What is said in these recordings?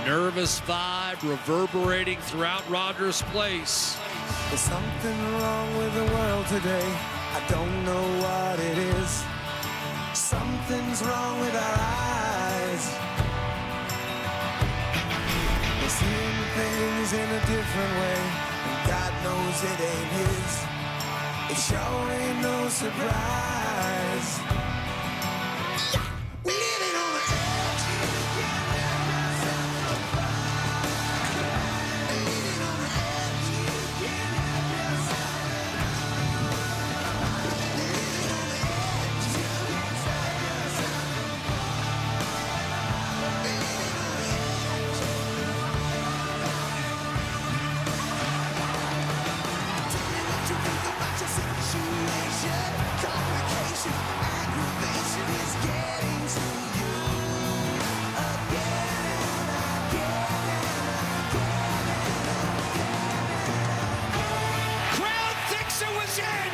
nervous vibe reverberating throughout Rogers Place. There's something wrong with the world today. I don't know what it is. Something's wrong with our eyes. We're seeing things in a different way, and God knows it ain't his. It sure ain't no surprise. We're living on the edge. Living on the edge. Living on the complication, aggravation is getting to you again and again and again. Crowd thinks it was in.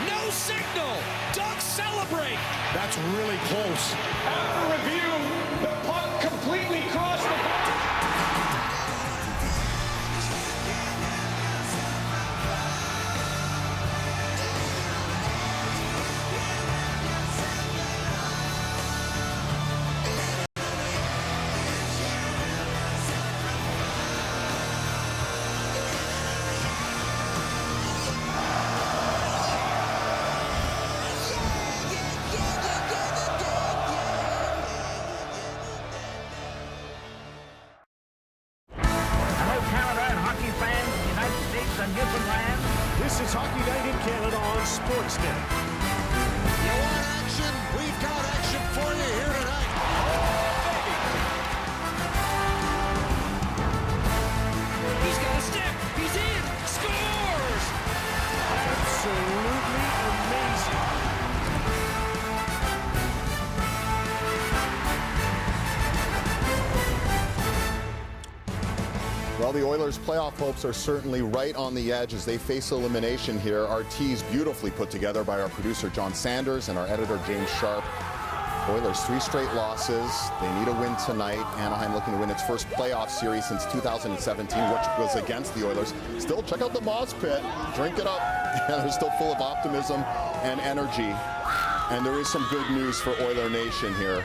No signal. Ducks celebrate. That's really close. After review, the puck completely crossed the This is Hockey Night in Canada on Sportsnet. You want action? We've got action for you here tonight. He's got a stick. He's in. Scores. Absolutely amazing. Well, the Oilers' playoff hopes are certainly right on the edge as they face elimination here. Our tease beautifully put together by our producer John Sanders and our editor James Sharp. Oilers 3 straight losses. They need a win tonight. Anaheim looking to win its first playoff series since 2017, which was against the Oilers. Still, check out the Moss Pit. Drink it up. And they're still full of optimism and energy. And there is some good news for Oiler Nation here.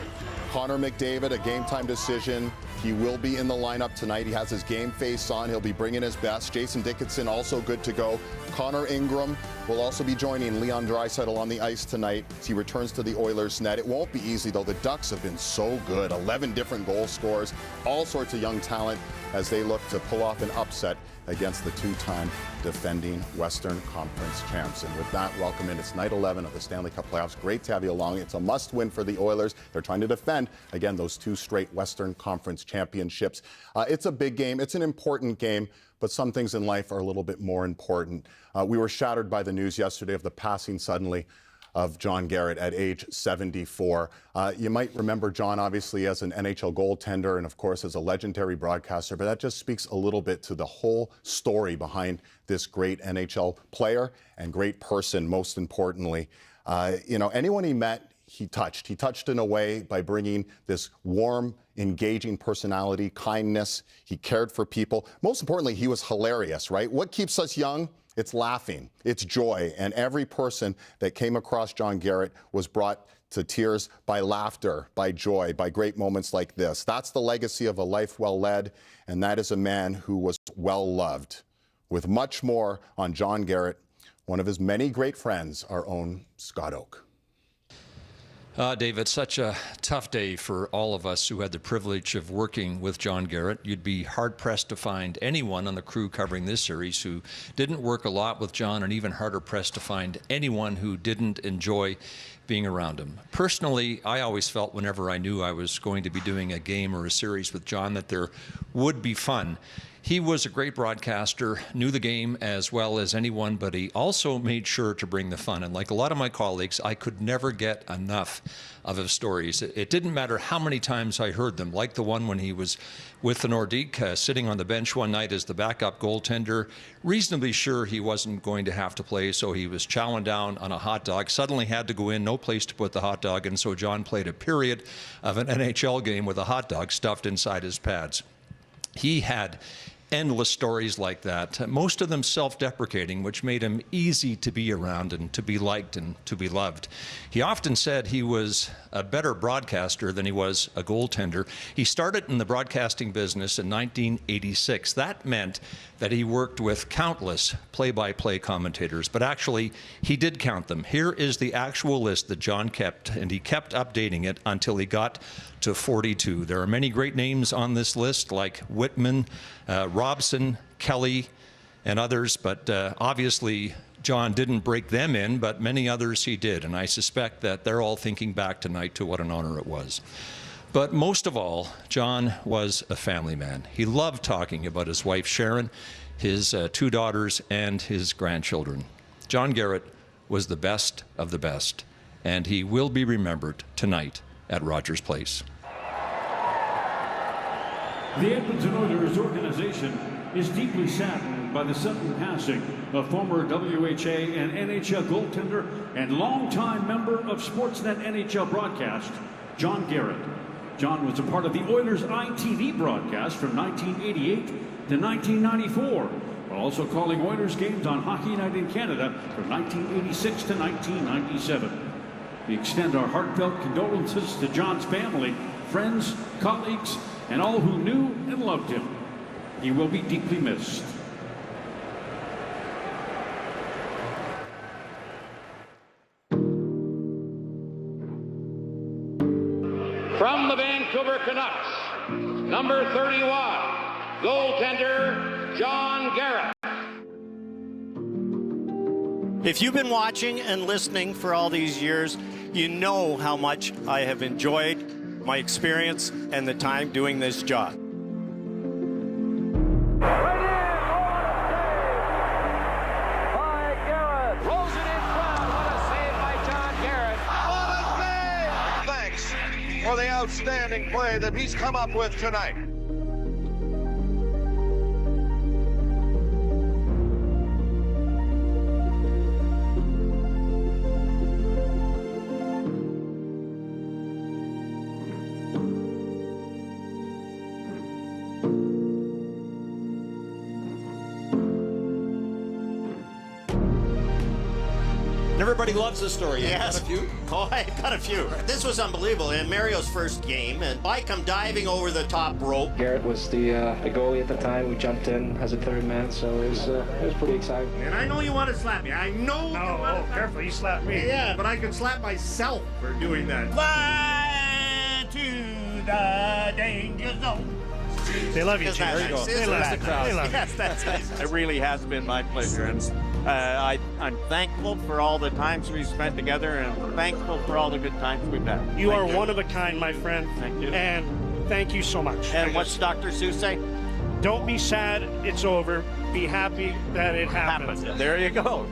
Connor McDavid, a game-time decision. He will be in the lineup tonight. He has his game face on. He'll be bringing his best. Jason Dickinson also good to go. Connor Ingram will also be joining Leon Draisaitl on the ice tonight as he returns to the Oilers net. It won't be easy, though. The Ducks have been so good. 11 different goal scorers, all sorts of young talent as they look to pull off an upset against the two-time defending Western Conference champs. And with that, welcome in. It's night 11 of the Stanley Cup playoffs. Great to have you along. It's a must-win for the Oilers. They're trying to defend, again, those 2 straight Western Conference championships. It's a big game. It's an important game, but some things in life are a little bit more important. We were shattered by the news yesterday of the passing suddenly of John Garrett at age 74. You might remember John, obviously, as an NHL goaltender and, of course, as a legendary broadcaster, but that just speaks a little bit to the whole story behind this great NHL player and great person, most importantly. Anyone he met, he touched. He touched in a way by bringing this warm, engaging personality, kindness. He cared for people. Most importantly, he was hilarious, right? What keeps us young? It's laughing. It's joy. And every person that came across John Garrett was brought to tears by laughter, by joy, by great moments like this. That's the legacy of a life well led, and that is a man who was well loved. With much more on John Garrett, one of his many great friends, our own Scott Oake. Dave, it's such a tough day for all of us who had the privilege of working with John Garrett. You'd be hard-pressed to find anyone on the crew covering this series who didn't work a lot with John, and even harder-pressed to find anyone who didn't enjoy being around him. Personally, I always felt whenever I knew I was going to be doing a game or a series with John that there would be fun. He was a great broadcaster, knew the game as well as anyone, but he also made sure to bring the fun. And like a lot of my colleagues, I could never get enough of his stories. It didn't matter how many times I heard them, like the one when he was with the Nordique, sitting on the bench one night as the backup goaltender, reasonably sure he wasn't going to have to play, so he was chowing down on a hot dog, suddenly had to go in, no place to put the hot dog, and so John played a period of an NHL game with a hot dog stuffed inside his pads. He had endless stories like that, most of them self-deprecating, which made him easy to be around and to be liked and to be loved. He often said he was a better broadcaster than he was a goaltender. He started in the broadcasting business in 1986. That meant that he worked with countless play-by-play commentators, but actually he did count them. Here is the actual list that John kept, and he kept updating it until he got to 42. There are many great names on this list, like Whitman, Robson, Kelly, and others, but obviously John didn't break them in, but many others he did, and I suspect that they're all thinking back tonight to what an honor it was. But most of all, John was a family man. He loved talking about his wife Sharon, his 2 daughters, and his grandchildren. John Garrett was the best of the best, and he will be remembered tonight at Rogers Place. The Edmonton Oilers organization is deeply saddened by the sudden passing of former WHA and NHL goaltender and longtime member of Sportsnet NHL broadcast, John Garrett. John was a part of the Oilers ITV broadcast from 1988 to 1994, while also calling Oilers games on Hockey Night in Canada from 1986 to 1997. We extend our heartfelt condolences to John's family, friends, colleagues, and all who knew and loved him. He will be deeply missed. From the Vancouver Canucks, number 31, goaltender John Garrett. If you've been watching and listening for all these years, you know how much I have enjoyed my experience and the time doing this job. For the outstanding play that he's come up with tonight. Everybody loves the story. Yes. Got a few? Oh, I got a few. This was unbelievable. In Mario's first game, and I come diving over the top rope. Garrett was the goalie at the time. We jumped in as a third man, so it was pretty exciting. And I know you want to slap me. I know. No, careful, you slap me. Yeah, but I can slap myself for doing that. Fly to the danger zone. They love you, Jim. There you go. They love the crowd. Yes, that's nice. It really has been my pleasure, and I'm thankful for all the times we've spent together, and thankful for all the good times we've had. You are one of a kind, my friend. Thank you. And thank you so much. And what's Dr. Seuss say? Don't be sad, it's over. Be happy that it happened. There you go.